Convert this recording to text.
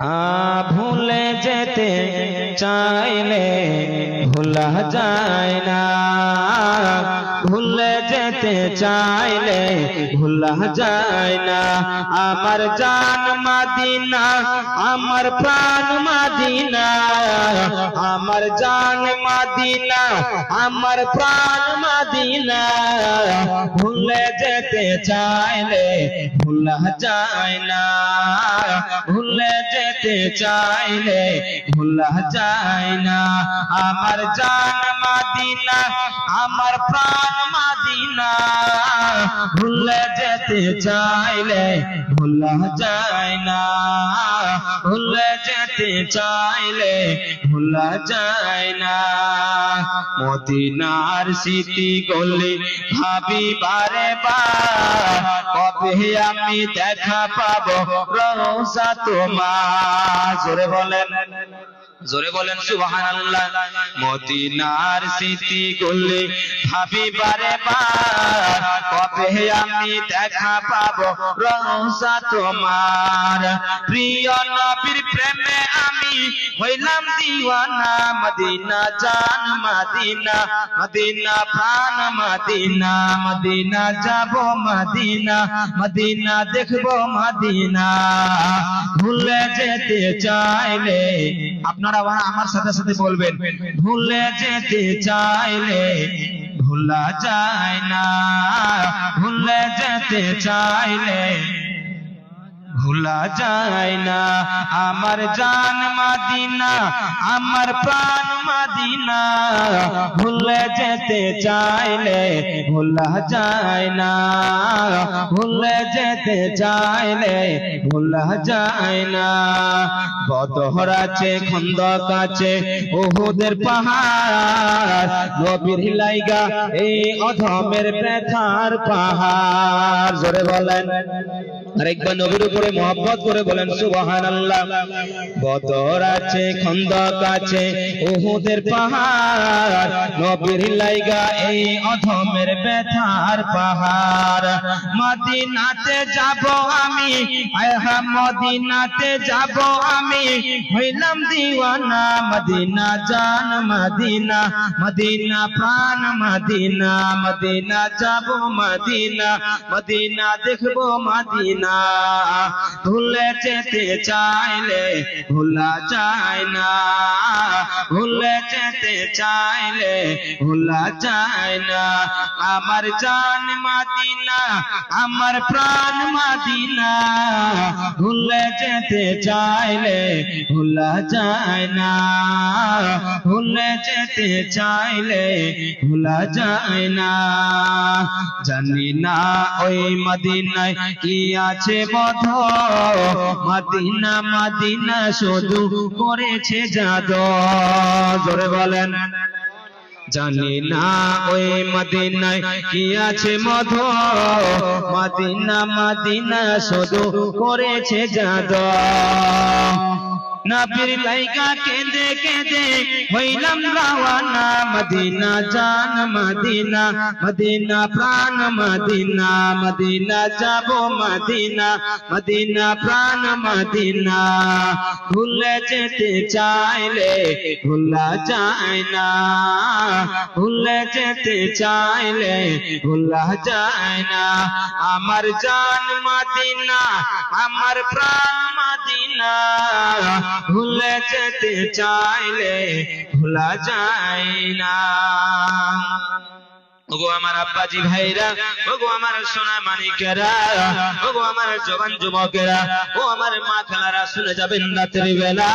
ভুলে যেতে চাইলে ভোলা যায় না, ভুলে যেতে চাইলে ভোলা যায় না। আমার জান মদিনা, আমার প্রাণ মদিনা, আমার জান মদিনা, আমার প্রাণ মদিনা। ভুলে যেতে চাইলে ভোলা যায় না, ভুলে যেতে চাইলে ভোলা যায় না। আমার জান মদিনা, আমার প্রাণ মদিনা। ভুলে যেতে চাইলে ভোলা যায় না, ভুলে যেতে চাইলে ভোলা যায় না। মদিনার স্মৃতি গলে ভাবি বারে বার, কবে আমি দেখা পাবো রওজা তোমার। জোরে বলেন, জোরে বলেন সুবহানাল্লাহ। মদিনার স্মৃতি গলে ভাবি বারে বার, কবে আমি দেখা পাবো রওজা তোমার। প্রিয় নবীর প্রেমে আমি হইলাম দিওয়ানা। মদিনা জান মদিনা, মদিনা প্রাণ মদিনা। মদিনা যাব মদিনা, মদিনা দেখবো মদিনা। ভুলে যেতে চাইলে, আপনারা আমার সাথে সাথে বলবেন, ভুলে যেতে চাইলে ভোলা যায় না, ভুলে যেতে চাইলে ভোলা যায় না। আমার জান মদিনা, আমার প্রাণ মদিনা। ভুলে যেতে চাইলে ভোলা যায় না, ভুলে যেতে চাইলে ভোলা যায় না। বদর আছে, খন্দক আছে, উহুদের পাহাড়। নবীর লাইগা এই অধমের ব্যথার পাহাড়। জোরে বলেন, আরেকবার নবীর উপরে মহব্বত করে বলেন সুবহানাল্লাহ। বদর আছে, খন্দক আছে, উহুদের পাহাড়। নবীর লাইগা এই অধমের ব্যথার পাহাড়। মদিনাতে যাব আমি, আহা মদিনাতে যাব আমি, হইলাম দিওয়ানা। মদিনা জান মদিনা, মদিনা প্রাণ মদিনা। মদিনা যাব মদিনা, মদিনা দেখবো মদিনা। ভুলে যেতে চাইলে ভোলা যায় না, ভুলে যেতে চাইলে ভোলা যায় না। আমার জান মদিনা, আমার প্রাণ মদিনা। ভুলে যেতে চাইলে ভোলা যায় না, ভুলে যেতে চাইলে ভোলা যায় না। জানি না ওই মদিনায় কি আছে বধ, মদিনা মদিনা শুধু করেছে জাদু। জোরে বলেন, জানি না ওই মদিনায় কি আছে মধু, মদিনা মদিনা শুধু করেছে জাদু। নবীর লাইগা কেঁদে কেঁদে হইলাম রাওয়ানা। মদিনা জান মদিনা, মদিনা প্রাণ মদিনা। মদিনা যাব মদিনা, মদিনা প্রাণ মদিনা। ভুলে যেতে চাইলে ভোলা যায় না, ভুলে যেতে চাইলে ভোলা যায় না। আমার জান মদিনা, আমার প্রাণ মদিনা। ভুলে যেতে চাইলে ভোলা যায় না। ওগো আমার আব্বাজি ভাইরা, ওগো আমার সোনা মানিকেরা, ওগো আমার জওয়ান যুবকেরা, ও আমার মা খালারা, শুনে যাবেন রাতের বেলা।